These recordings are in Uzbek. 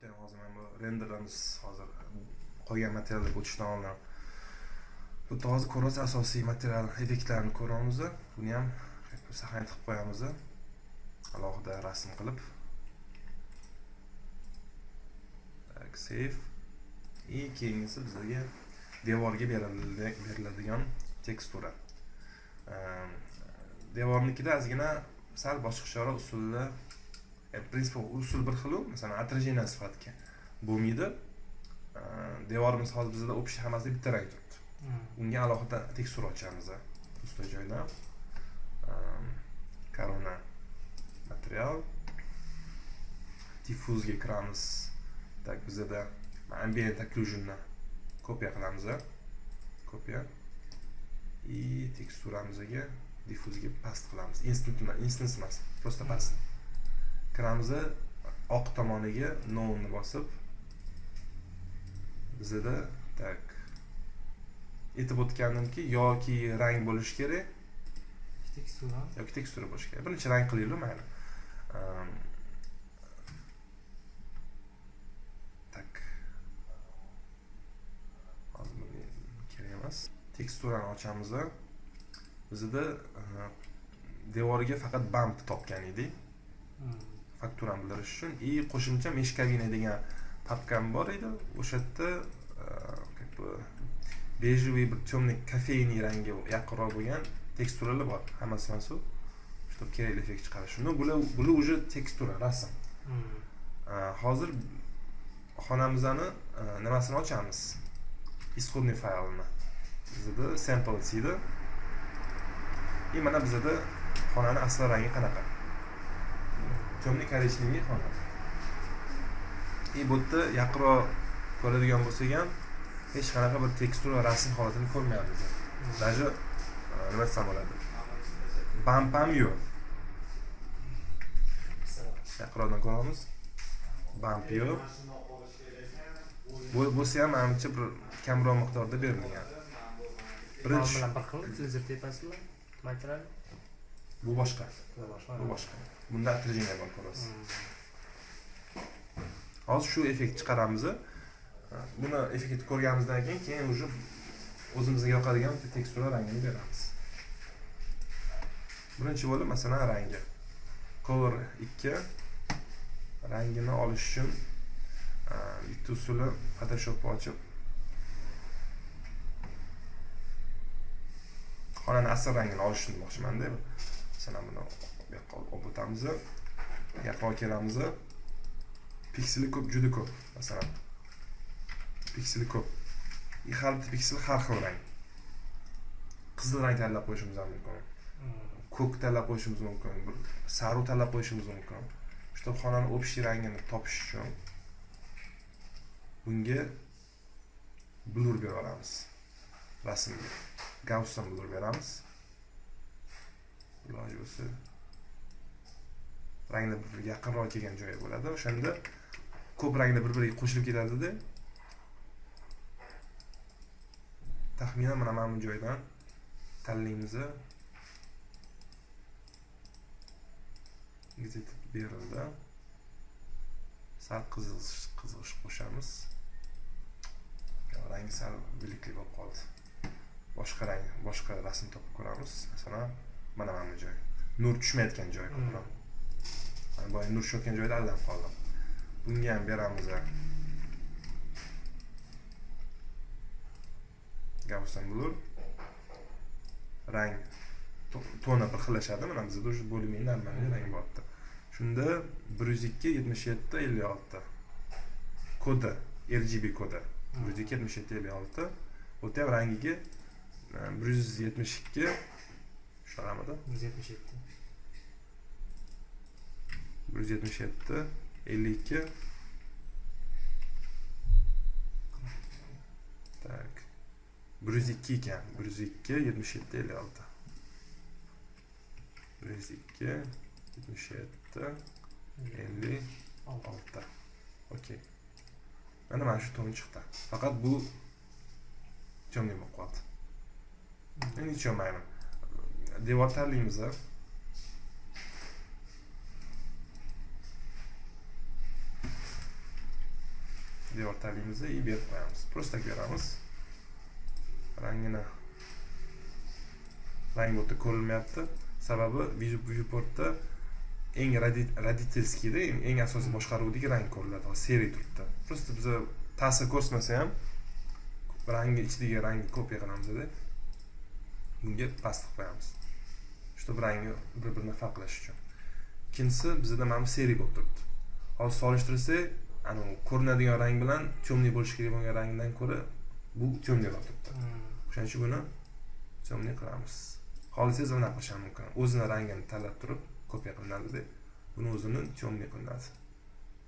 bitta hozir mana bu renderimiz hozir qolgan materiallarga o'tishdan oldin bu hozir ko'rasiz, asosiy material effektlarni ko'ramiz. Buni ham saqlanib qilib qo'yamiz. Alohida rasm qilib. Save. Keyingisi bizga devorga beriladigan tekstura. Devornikida ozgina sal boshqacha usulda, prinsip usul bir xil, masalan, отражение sifatga bo'lmaydi. Devorimiz hozir bizda общий hammasi bitta rang turibdi. Unga alohida tekstura ochamiz. Usta joyda korona material diffuzga kiramiz. Tak bizda ambient occlusion'ni kopiya qilamiz. Kopiya. Teksturamizga diffuzga past qilamiz. Instance emas, просто past. Kiramiz, oq tomoniga no-ni bosib bizda tak aytib o'tgandimki, yoki rang bo'lishi kerak, yoki tekstura bo'lishi kerak. Birinchi rang qilaylik, mayli. Tak. Hozir bunga kerak emas. Teksturani ochamiz. Bizda devoriga faqat bump topgan edik. Fakturani bildirish uchun qo'shimcha mesh kabina degan papkam bor edi. O'sha yerda bejevый bir temный kafeyniy rangga yaqinroq bo'lgan teksturalar bor. Hammasi mana shu. Shunday kerakli effekt chiqarish. Shuni bular уже tekstura, rasm. Hozir xonamizni nimasini ochamiz? Исходный faylni. Bizda sample deydi. Mana bizda xonani asl rangi qanaqa? Temный korичневый xona. Bu yerda yaqinroq ko'radigan bo'lsak ham hech qanaqa bir tekstura, rasm holatini ko'rmayapmiz. Даже nima desam bo'ladi? Bump ham yo'q. Yaqinroqdan ko'ramiz. Bump yo'q. Bu bo'lsa ham menimcha bir kamroq miqdorda berilgan. Birinchi bilan bir xil televizor tepasida material. Bu boshqa. Bu boshqa. Bunda отражение bor, ko'rasiz. Hozir shu effekt chiqaramiz. Buni effektni ko'rganimizdan keyin уже o'zimizga yoqadigan tekstura rangini beramiz. Birinchi bo'lib, masalan, rangi. Color 2 rangini olish uchun bitta usuli Photoshopni ochib xonani asl rangini olishni demoqchiman-da. Masalan, buni bu yoqqa olib o'tamiz. Yoqqa kelamiz. Pikseli ko'p, juda ko'p. Masalan, pikseli ko'p. Har bir piksel har xil rang. Qizil rang tanlab qo'yishimiz mumkin. Ko'k tanlab qo'yishimiz mumkin. Sariq tanlab qo'yishimiz mumkin. Shu xonani общий rangini topish uchun bunga blur berib olamiz. Rasmga Gaussian blur beramiz. Iloji bo'lsa ranglar bir-biriga yaqinroq kelgan joyi bo'ladi. O'shanda ko'p ranglar bir-biriga qo'shilib ketadi-da. Taxminan mana bu joydan tanlaymiz. Gazet berildi. Sal qizg'ish qo'shamiz. Rangi sal bilikli bo'lib qoldi. Boshqa rang, boshqa rasm topib ko'ramiz. Masalan, mana bu joy. Nur tushmayotgan joy ko'proq. Mana bu nur tushayotgan joyda aldanib qoldim. Bunga ham beramiz. Gaussian blur. Rang toni bir xillashadi. Mana bizda o'sha bo'limiy normal rang bordi. Shunda 102 77 56 kodi, RGB kodi. 102 77 56. O'ta ham rangiga 172 shunaqa 177 177 52 tak 102 ekan 102 77 56 102 77 56 okey. Mana shu ton chiqdi. Faqat bu temniy bo'lib qoldi. Endi hech olmayman. Devor tanlaymiz. devor tagimizni berib qo'yamiz. Prosta beramiz. Rangini rang o'ta ko'rinmayapti. Sababi viewportda eng roditelskiyda eng asosiy boshqaruvdagi rang ko'riladi. Seriy turibdi. Prosta biz ta'sir ko'rsatmasa ham rangi ichidagi rangni kopiya qilamiz-da. Bunga past qilib qo'yamiz. Чтобы rangi bir-birini farqlash uchun. Ikkinchisi bizda mana bu seriy bo'lib turibdi. Hozir solishtirsak, ana ko'rinadigan rang bilan temniy bo'lishi kerak bo'lgan rangdan ko'ra bu temniyroq turibdi. O'shaning uchun buni temniy qilamiz. Xohlasangiz buni qilish ham mumkin. O'zining rangini tanlab turib kopiya qilinadi-da. Buni o'zini temniy qilinadi.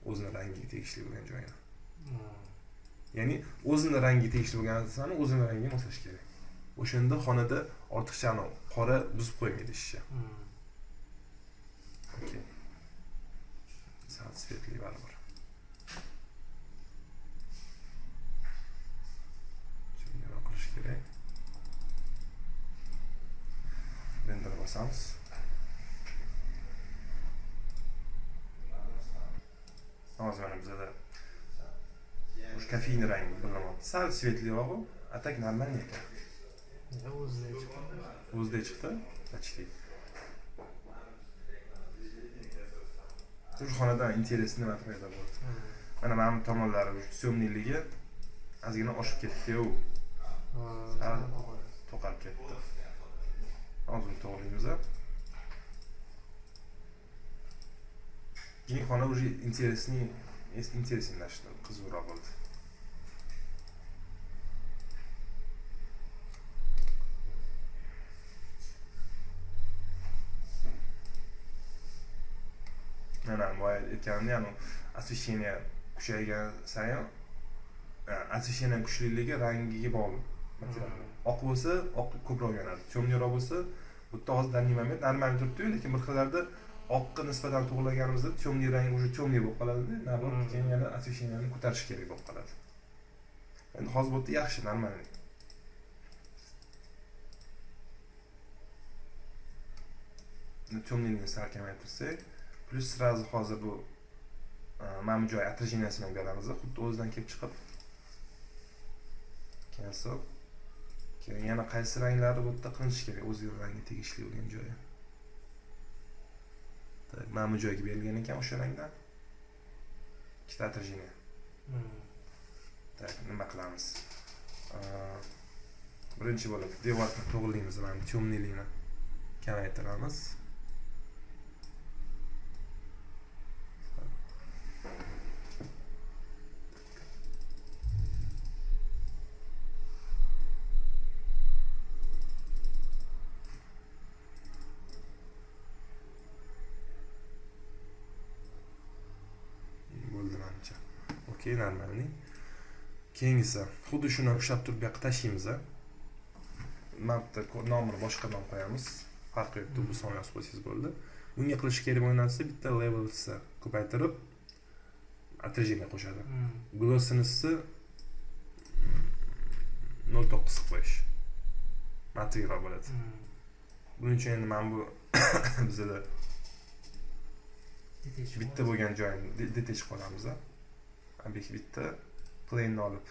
O'zining rangiga tegishli bo'lgan joyini. Ya'ni o'zining rangiga tegishli bo'lgan narsani o'zining rangiga moslash kerak. O'shanda xonada ortiqcha qora buzib qo'ymaydi ishni. Okey. Sal svetli baribir. Shunday qilish kerak. Render bosamiz. Hozir mana bizda o'sha kofein rangi bilinyapti. Sal svetliroq, atak normalniy ekan. O'zida chiqdi. Почти. Shu xonadan interesli nima paydo bo'ldi. Mana bu tomonlari syomniyligi ozgina oshib ketdi-yu. To'qarib ketdi. Hozir to'g'rilaymiz. Keyin xona уже интереснейlashdi, qizg'uroq bo'ldi. Mana bu ekanni, ya'ni освещение kuchaygan sayin освещение kuchliligi rangiga bog'liq. Material. Oq bo'lsa, oq ko'proq yonadi. Temniyroq bo'lsa, bu yerda hozir данный момент normal turibdi-yu, lekin bir xillarda oqqa nisbatan to'g'rilaganimizda temniy rang уже temniy bo'lib qoladi-da, naborot keyin yana освещениeni ko'tarish kerak bo'lib qoladi. Endi hozir bu yerda yaxshi, normal. Temniyligini sal kamaytirsak, plus sразу hozir bu mana bu joy отражениясini beramiz, xuddi o'zidan kelib chiqib. Cancel. Keyin yana qaysi ranglarni bu yerda qilinish kerak, o'ziga rangi tegishli bo'lgan joyi. Tak, mana bu joyga berilgan ekan o'sha rangdan. Ikkita отражение. Tak, nima qilamiz? Birinchi bo'lib devorni to'g'rilaymiz, mana temniyligini kamaytiramiz. Okey, normalniy. Keyingisi, xuddi shuni ushlab turib bu yoqqa tashlaymiz. Mapda nomini boshqa nom qo'yamiz. Farqi yo'q, bu son yozib qo'ysangiz bo'ldi. Bunga qilish kerak bo'lgan narsa bitta levelsni ko'paytirib отражение qo'shadi. Glossiness'ni 0.9 qilib qo'yish. Material bo'ladi. Buning uchun endi men bu bizda bitta bo'lgan joyini detach qolamiz. Bitta plane'ni olib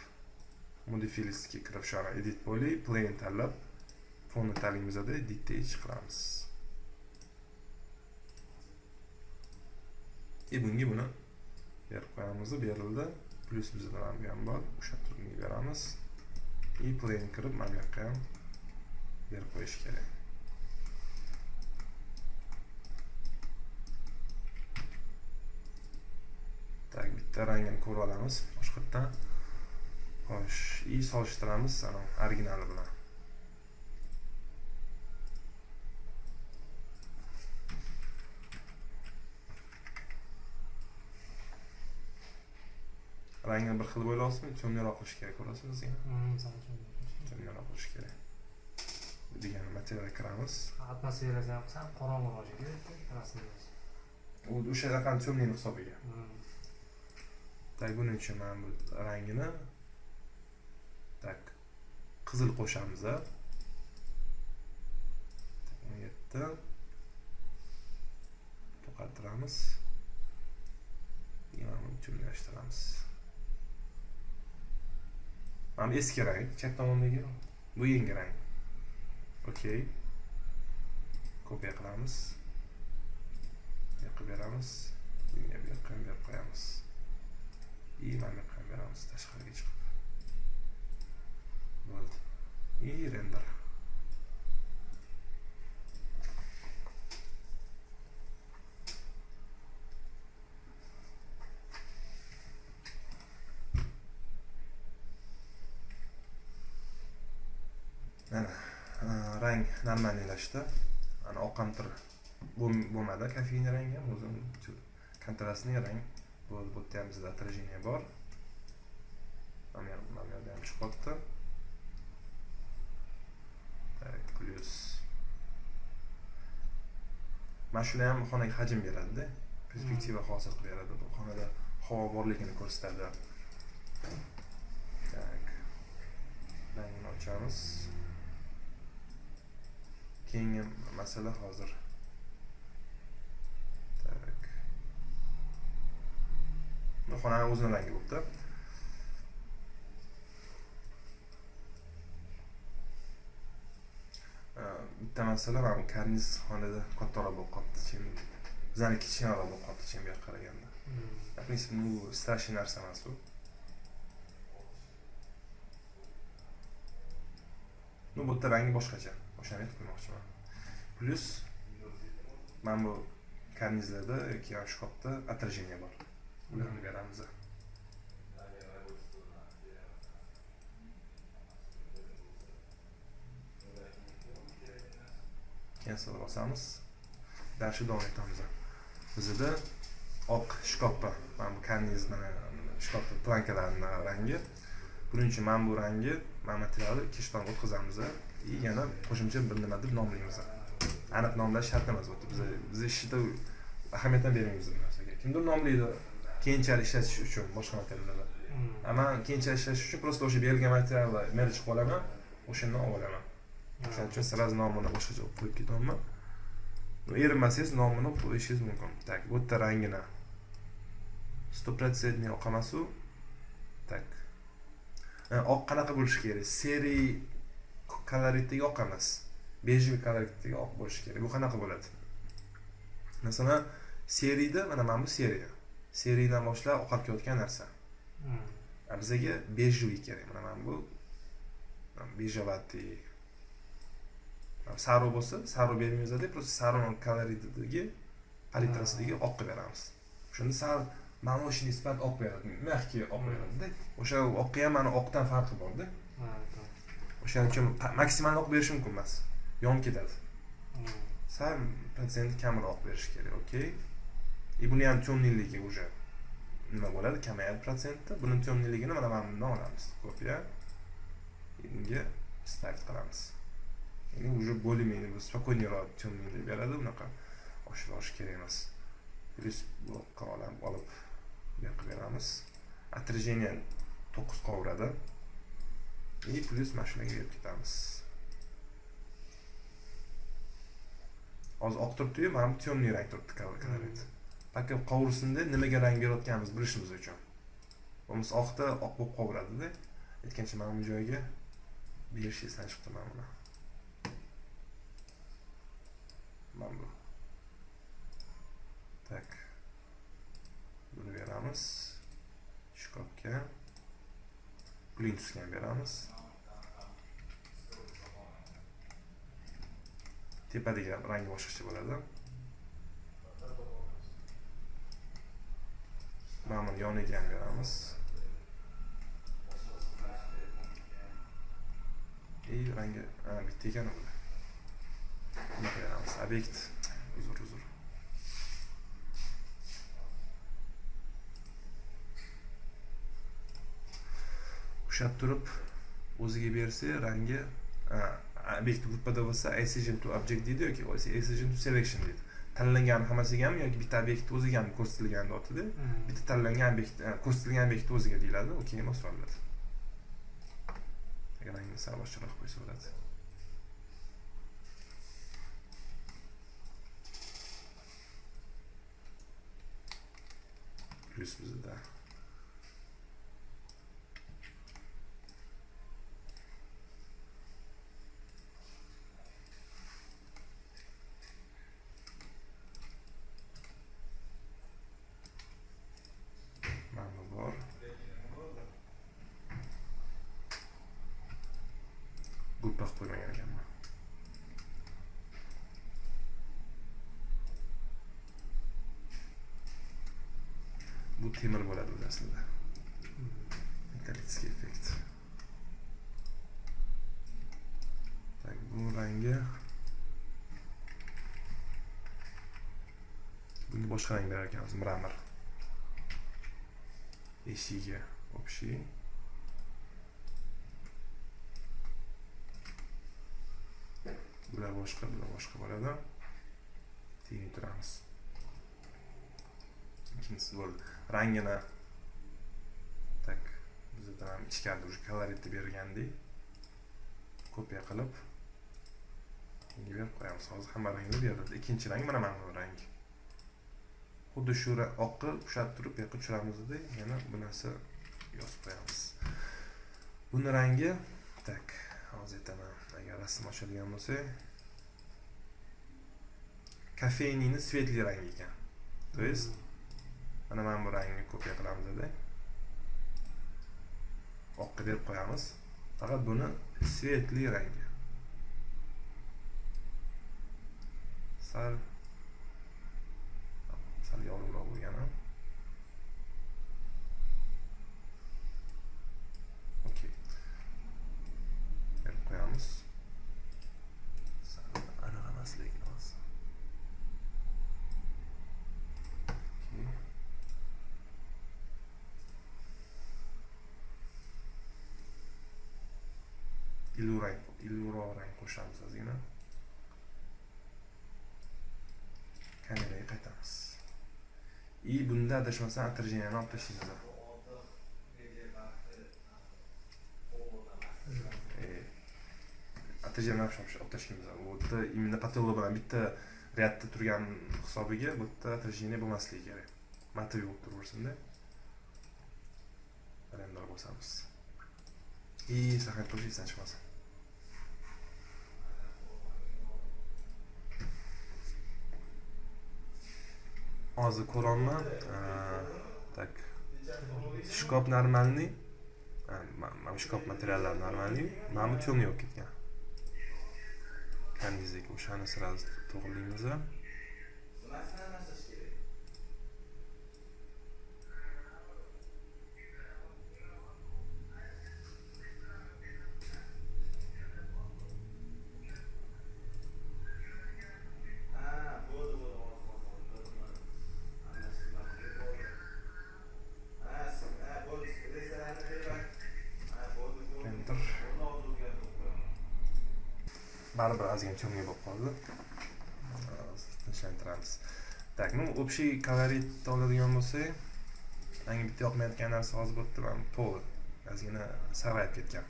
modifilistga kirib shara edit poly plane tanlab fonni tanlaymiz-da, detach qilamiz. Bunga buni berib qo'yamiz, berildi. Plus bizda ham bor, o'sha turga beramiz. Plane kirib mana bu yoqqa ham berib qo'yish kerak. Tak, bitta rangini ko'rib olamiz. Boshqatdan xo'sh, solishtiramiz ana originali bilan. Rangini bir xil bo'ylasizmi? Temniyroq qilish kerak, ko'rasizmi? Temniyroq qilish kerak. Bu degani materialga kiramiz. Atmosferasi ham qilsam qorong'i bo'lishi kerak. U o'sha raqam temniy hisobiga. Tak, buning uchun mana bu rangini tak qizil qo'shamiz. Bu yerda to'qartiramiz. Yana buni temniyashtiramiz. Mana bu eski rang, chap tomondagi. Bu yangi rang. Okey. Kopiya qilamiz. Yoqib beramiz. Bunga bu yoqqa berib qo'yamiz. Mana bu yoqqa beramiz tashqariga chiqib. Bo'ldi. Render. Mana rang normalniylashdi. Ana oqamtir bo'lmadi, kofein rangi ham o'zim kontrastli rang. Bu yerda ham bizda отражение bor. Mana yerda ham chiqyapti. Tak, plus. Mana shular ham xonaga hajm beradi-da. Perspektiva hosil qilib beradi. Bu xonada havo borligini ko'rsatadi. Tak. Rangni ochamiz. Keyingi masala hozir. Tak. Bu xonaning o'zining rangi bo'libdi. Bitta masala mana karniz xonada kattaroq bo'lib qoldi. Bizani kichkinaroq bo'lib qoldi bu yoqqa qaraganda. В принципе, страшный narsa emas bu. Bu yerda rangi boshqacha. O'shani aytib qo'ymoqchiman. Plus mana bu karnizlarda yoki shkafda отражение bor. Ularni beramiz. Cancel bosamiz. Dashi davom etamiz. Bizda oq shkafda mana bu karniz mana shkafda plankalarning rangi. Buning uchun mana bu rangi, mana materialni kishdan o'tkazamiz. Yana qo'shimcha bir nima deb nomlaymiz. Aniq nomlash shart emas. Biz ishda ahamiyat bermaymiz bu narsaga. Kimdir nomlaydi keyinchalik ishlatish uchun boshqa materiallarni. Ammo keyinchalik ishlash uchun просто o'sha berilgan materialni merch qilib olaman, o'shandan olaman. O'shaning uchun sразу nomini boshqacha qo'yib ketaman. Erinmasangiz nomini qo'yishingiz mumkin. Tak, bu yerda rangini 100% oq emas u. Tak. Oq qanaqa bo'lishi kerak? Seri koloritdagi oq emas. Bejli koloritdagi oq bo'lishi kerak. Bu qanaqa bo'ladi? Masalan, seriyda mana bu seriya. Seriyadan boshlab oqib ketayotgan narsa. Bizga bejli kerak. Mana bu bejavati. Saro bo'lsa, saro bermaymiz-da, просто saroning koloritidagi palitrasidagi oqni beramiz. Shunda sal mana o'sha nisbat oq beradi. Mehki oq beradi-da. O'sha oqqa ham mana oqdan farqi bor-da. O'shaning uchun maksimal oq berish mumkin emas. Yonib ketadi. Sal protsent kamroq berish kerak, okey? Buni ham temniligi уже nima bo'ladi? Kamayadi protsentda. Buning temniligini mana bundan olamiz. Kopiya. Bunga start qilamiz. Endi уже более-менее спокойнeyroq temnilik beradi, unaqa oshirish kerak emas. Plus bloqqa olib yoqib beramiz. Отражение 9 qovuradi. Plus mashinaga berib ketamiz. Hozir oq turibdi-yu, mana bu temniy rang turibdi kolorit. Balki qovursinda nimaga rang berayotganimizni bilishimiz uchun. Bo'lmasa oqda oq bo'lib qovuradi-da. Aytgancha mana bu joyga berishingizni chiqdi mana buni. Mana bu. Tak. Buni beramiz. Shkafga. Plintusga ham beramiz. Tepadagi rangi boshqacha bo'ladi. Mana buni yoniga ham beramiz. Rangi bitta ekan bu. Buni beramiz. Obyekt. Uzr. Ushlab turib o'ziga bersa rangi obyekt gruppada bo'lsa Assign to object deydi yoki Assign to selection deydi. Tanlangan hammasiga ham yoki bitta obyekt o'ziga ham ko'rsatilgan otida, bitta tanlangan obyekt ko'rsatilgan obyekt o'ziga deyiladi. Okey, mo'ljallanadi. Agar rangni sal boshqaroq qo'ysa bo'ladi. Plus bizda qilib qo'ymagan ekanman. Bu temir bo'ladi o'zi aslida. Metallический effekt. Tak, bu rangi bunga boshqa rang berar ekanmiz, mramor. Eshigiga общий. Bular boshqa bo'ladi. Tengib turamiz. Ikkinchisi bo'ldi. Rangini tak bizda ham ichkarida o'sha koloritni bergandek kopiya qilib bunga berib qo'yamiz. Hozir hamma rangni berdi. Ikkinchi rang mana bu rang. Xuddi shu oqni ushlab turib bu yoqqa tushiramiz-da, yana bu narsa yozib qo'yamiz. Buni rangi tak hozir aytaman. Agar rasm ochadigan bo'lsak, kofeinini svetli rang ekan. To есть mana bu rangni kopiya qilamiz-da. Oqqa berib qo'yamiz. Faqat buni svetli rangi. Sal yorug'roq bo'lgan. Okey. Berib qo'yamiz. Sal aniq emas lekin hozir. Okey. Illuroq rang qo'shamiz ozgina. Kameraga qaytamiz. Bunda adashmasam atrijiniyani olib tashlaymiz. Atrijiniyani olib tashlaymiz. Bu yerda imенно patolog bilan bitta rядda turgan hisobiga bu yerda atrijiniya bo'lmasligi kerak. Motiv bo'lib turaversin-da. Ranglar bosamiz. Saqlab qo'yish esdan chiqmasin. Hozir ko'rolman. Tak. Shkop normalniy. Mana shkop materiallari normalniy. Mana bu temniy bo'lib ketgan. Karnizga o'shani sразу to'g'rilaymiz. Baribir ozgina temniy bo'lib qoldi. Tinchlantiramiz. Tak, общий kolorit oladigan bo'lsak, menga bitta yoqmayotgan narsa hozir bu yerda ham pol ozgina sarg'ayib ketgan.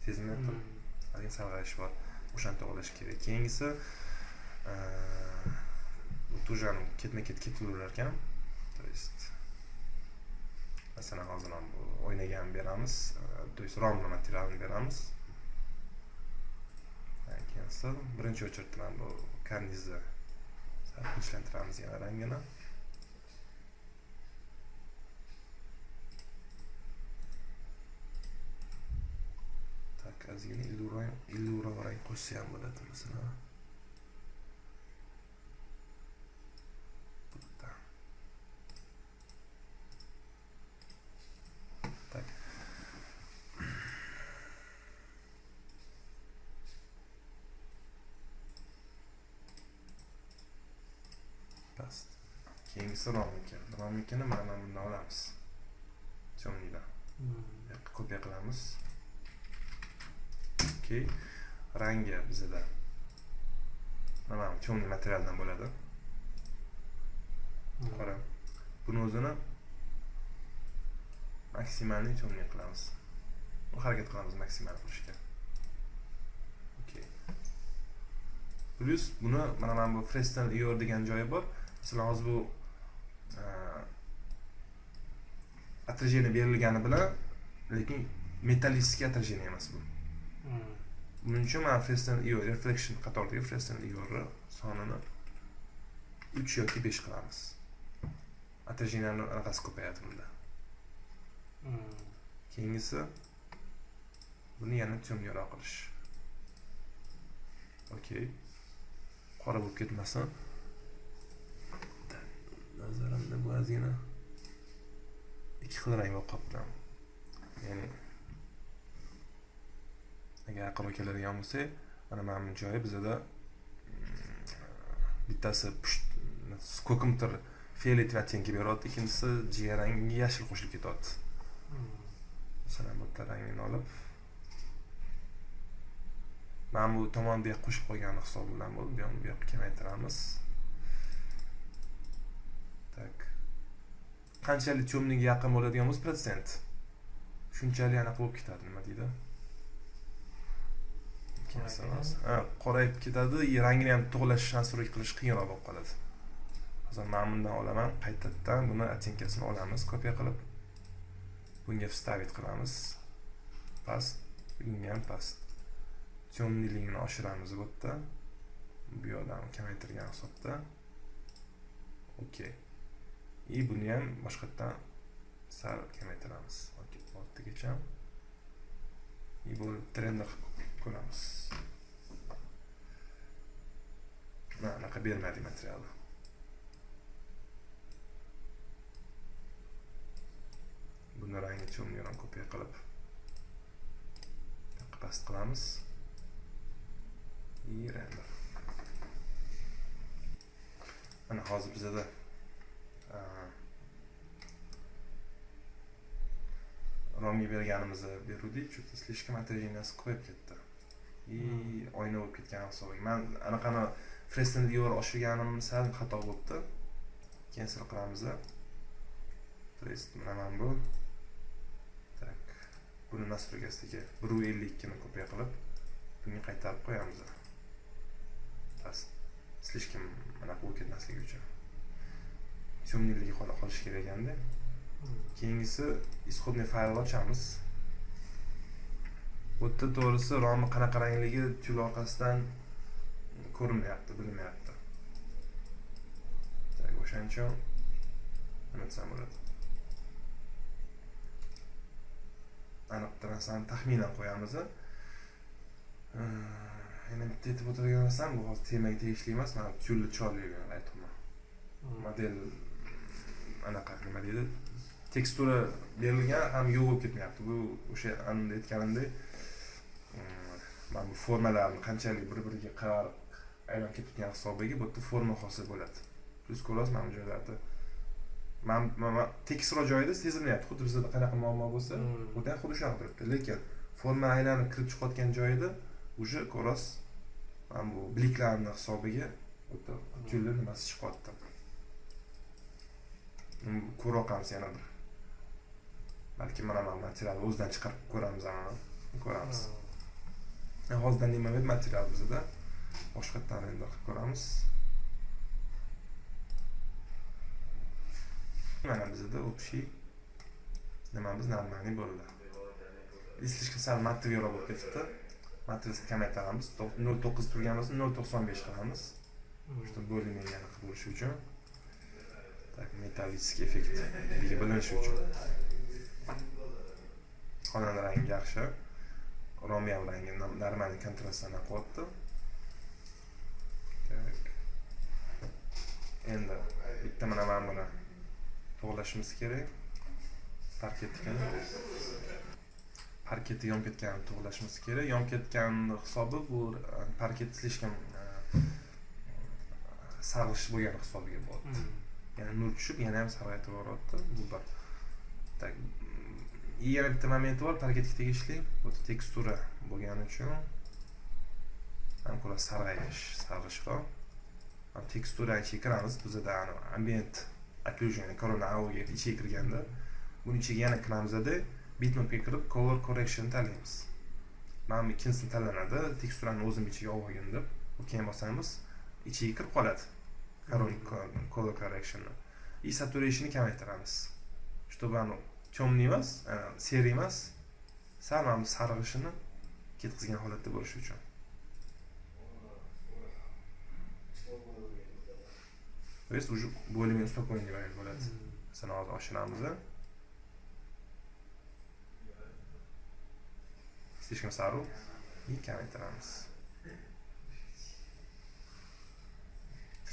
Sezmayapman. Ozgina sarg'ayish bor. O'shani to'g'rilash kerak. Keyingisi bu tujan ketma-ket ketaverar ekan. To есть masalan hozir ham o'ynagan beramiz, to есть romli materialni beramiz. Birinchi o'chirtda mana bu karnizni tinchlantiramiz yana rangini. Tak, ozgina illuroq rang qo'shsa ham bo'ladi masalan. Tak. Past. Keyingisi romnikini mana bundan olamiz. Temniydan. Kopiya qilamiz. Okey. Rangi bizda mana temniy materialdan bo'ladi. Qara. Buni o'zini maksimalni temniy qilamiz. Harakat qilamiz maksimal qilishga. Okey. Plus buni mana bu Fresnel Ior degan joyi bor. Masalan, hozir bu atrijeniya berilgani bilan, lekin metallistik atrijeniya emas bu. Buning uchun men Fresnel Ior Reflection qatoridagi Fresnel Ior sonini 3 yoki 5 qilamiz. Atrijeniyaning anaqasi ko'payadi bunda. Keyingisi buni yana temniyroq qilish. Okey. Qora bo'lib ketmasin. Nazarimda bu ozgina ikki xil rang bo'lib qolibdi. Ya'ni agar aql keladigan bo'lsa, mana bu joyi bizda bittasi ko'kimtir fiolet оттенки beradi, ikkinchisi jigarrangi yashil qo'shilib ketadi. Masalan, bu rangini olib, mana bu tomon bu yoqqa qo'shib qo'ygan hisob bilan bo'ldi. Bu yoqqa kamaytiramiz. Tak. Qanchalik cho'mniga yaqin bo'ladigan bo'lsa, protsent shunchalik aniq bo'lib ketadi, nima deydi? Qorayib ketadi, rangini ham to'g'lash, nasroq qilish qiyinroq bo'lib qoladi. Hozir men bundan olaman, qaytadan buni oттенкасini olamiz, kopiya qilib bunga вставить qilamiz. Past, bunga ham past. Cho'mniligini oshiramiz bu yerda. Bu yoqdan kamaytirgan hisobda. Okey. Buni ham boshqatdan sal kamaytiramiz. Okey, ortigacha. Bu trendni ko'ramiz. Anaqa bermadi materialni. Buni rangi cho'mnidan kopiya qilib past qilamiz. Render. Mana hozir bizda romga berganimizni beruvdik, chunki слишком отраженияsi ko'p ketdi. Oyna bo'lib ketgan hisobiga. Men anaqani Fresnel yor oshirganim sal xato bo'libdi. Cancel qilamiz. To есть mana bu. Tak. Buni настройкasiga 1.52 ni kopiya qilib, bunga qaytarib qo'yamiz. Past. Слишком mana bu ketmasligi uchun. Cho'mniligi qolish kerak endi. Keyingisi исходный faylni ochamiz. Bu yerda to'g'risi romni qanaqa rangligi tul orqasidan ko'rinmayapti, bilinmayapti. O'shaning uchun nima desam bo'ladi? Aniq narsani taxminan qo'yamiz. Yana bitta aytib o'tirgan narsam, bu hozir temaga tegishli emas, men tulli chorligini aytmoqman. Model anaqa nima deydi? Tekstura berilgan, ham yo'q bo'lib ketmayapti. Bu o'sha anda aytganimdek, mana bu formalarni qanchalik bir-biriga qarab aylanib ketgan hisobiga bu yerda forma hosil bo'ladi. Plus ko'rasiz, mana bu joylarda mana tekstroq joyida sezilmayapti. Xuddi bizda qanaqa muammo bo'lsa, bu ham xuddi shunaqa turibdi. Lekin forma aylanib kirib chiqayotgan joyida o'sha ko'rasiz, mana bu bliklarning hisobiga bu yerda tulli nimasi chiqyapti. Ko'roqamiz yana bir. Balki mana materialni o'zidan chiqarib ko'ramiz, ko'ramiz. Hozirdan nima deb material bizda boshqatdan render qilib ko'ramiz. Mana bizda общий nimamiz normalniy bo'ldi. Слишком sal material bo'lib ketibdi. Materialni kamaytiramiz. 0.9 turganimizni 0.95 qilamiz. Shu bo'limini yana qilib bo'lish uchun. Tak, metallический effekt bilinishi uchun. Xonani rangi yaxshi. Rom ham rangi normal kontrastdan qilyapti. Endi bitta mana buni to'g'lashimiz kerak. Parketni yonib ketganini to'g'lashimiz kerak. Yonib ketgan hisobi bu parket слишком sarg'ish bo'lgan hisobiga bo'ldi. Ya'ni nur tushib, yana ham sarg'ayib boryapti. Bu bir. Tak. Yana bitta momenti bor, parketga tegishli. Bu tekstura bo'lgani uchun ham ko'ra sarg'ishroq. Teksturani chekiramiz. Bizda ambient occlusion, corona auga ichiga kirganda buni ichiga yana kiramizda bitmapga kirib color correction tanlaymiz. Mana ikkinchisini tanlanadi. Teksturani o'zim ichiga olgin deb, keyin bosamiz, ichiga kirib qoladi. Color correction. Saturation'ni kamaytiramiz. Чтобы оно temniy emas, seri emas, sal ham sarg'ishini ketkizgan holatda bo'lishi uchun. То есть уже более-менее спокойный вариант bo'ladi. Masalan, hozir oshiramiz. Слишком сару и kamaytiramiz.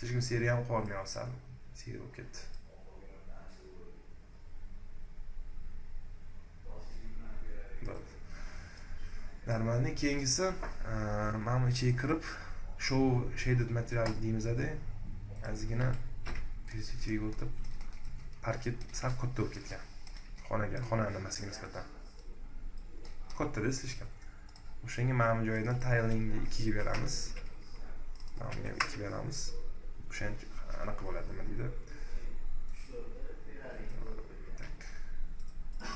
Слишком seriya ham qolmayapsan. Seri bo'lib ketdi. Normalni keyingisi mana bu ichiga kirib show shaded material deymiz-da. Ozgina perspektivaga o'tib parket sal katta bo'lib ketgan. Xona nimasiga nisbatan. Katta-da slishkam. O'shanga mana bu joyidan tilingni 2 ga beramiz. Mana bunga 2 beramiz. O'shanga anaqa bo'ladi, nima deydi? Tak.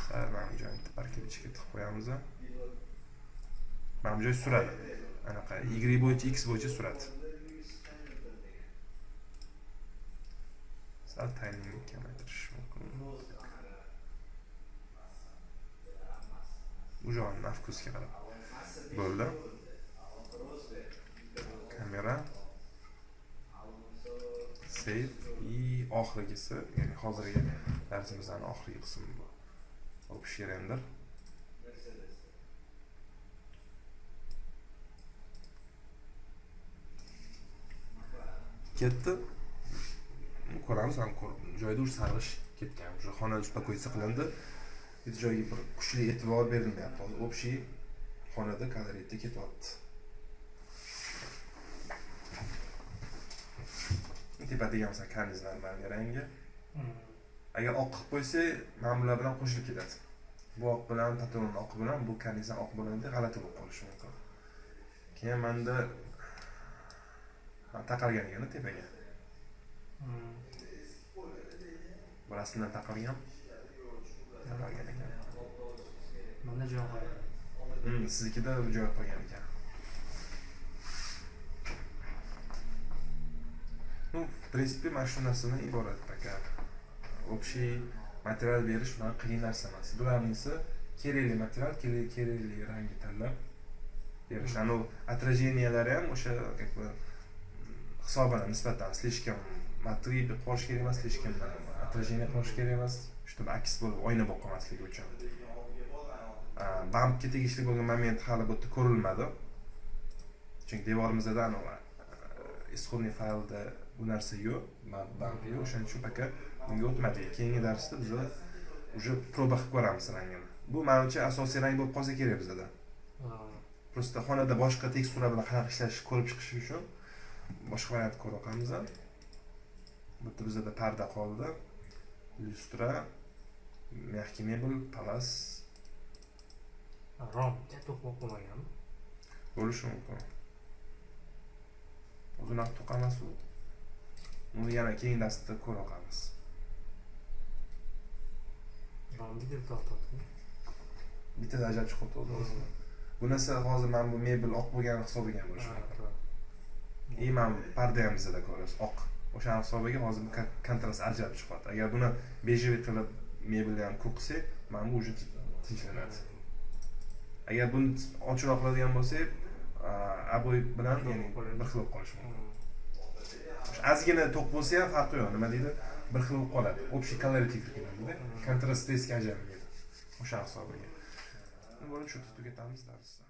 Sal mana bu joyni parket ichiga tiqib qo'yamiz. Mana bu joy suradi. Anaqa Y bo'yicha X bo'yicha suradi. Sal tilingni kamaytirish mumkin. Bu joyni nafkusga qarab. Bo'ldi. Kamera. Save и oxirgisi, ya'ni hozirgi darsimizning oxirgi qismi bu. Общий render. Ketdi. Ko'ramiz, ham joyda už sarg'ish ketgan. O'sha xona uspakoysa qilindi. Bu joyga bir kuchli e'tibor berilmayapti. Hozir общий xonada koloritda ketyapti. Tepadagi mesela karnizlar bilan rangi. Agar oq qilib qo'ysa, mana bular bilan qo'shilib ketadi. Bu oq bilan, tatonning oq bilan bu karnizdan oq bo'ladi, g'alati bo'lib qolishi mumkin. Keyin menda taqalgan ekan tepaga. Burasidan taqalgan. Taqalgan ekan. Mana joy qo'ygan. Siznikida joy qo'ygan ekan. Ну, в принципе, mana shu narsadan iborat aka. Общий material berish bilan qiyin narsa emas. Bularnisi kerakli material, kerakli rangni tanlab berish. Ano отражениялari ham o'sha hisobiga nisbatan slishkam matri deb qolish kerak emas, slishkam отражение qilish kerak emas, чтобы aks bo'lib oyna bo'lib qolmasligi uchun. Bampga tegishli bo'lgan moment hali bu yerda ko'rilmadi. Chunki devorimizda aniq исходный faylda bu narsa yo'q, bamp yo'q, o'shaning uchun aka bunga o'tmadik. Keyingi darsda biz уже proba qilib ko'ramiz rangini. Bu menimcha asosiy rang bo'lib qolsa kerak bizda. Просто xonada boshqa tekstura bilan qanaqa ishlash ko'rib chiqish uchun boshqa variant ko'ramiz. Bu yerda bizda parda qoldi. Lustra, mягкий mebel, palas. Romga to'qib qo'ymaganmi? Bo'lishi mumkin. Uzoq to'qamas u. Uni yana keyin darsda ko'ramiz. Romga deb to'xtatdim. Bitta ajab chiqib o'tdi. Bu narsa hozir men bu mebel oq bo'lgan hisobiga ham bo'lishi mumkin. Men parda ham bizda ko'rasiz, oq. O'sha hisobiga hozir bu kontrast ajab chiqadi. Agar buni bejevit qilib mebelni ham ko'k qilsak, men bu уже tinchlanadi. Agar buni ochiqroq qiladigan bo'lsak, aboy bilan ya'ni bir xil bo'lib qolishi mumkin. Ozgina to'q bo'lsa ham farqi yo'q, nima deydi? Bir xil bo'lib qoladi. Общий coloritiv kiradi. Kontrast risk ajab. O'sha hisobiga. Buni shu tugatamiz darsda.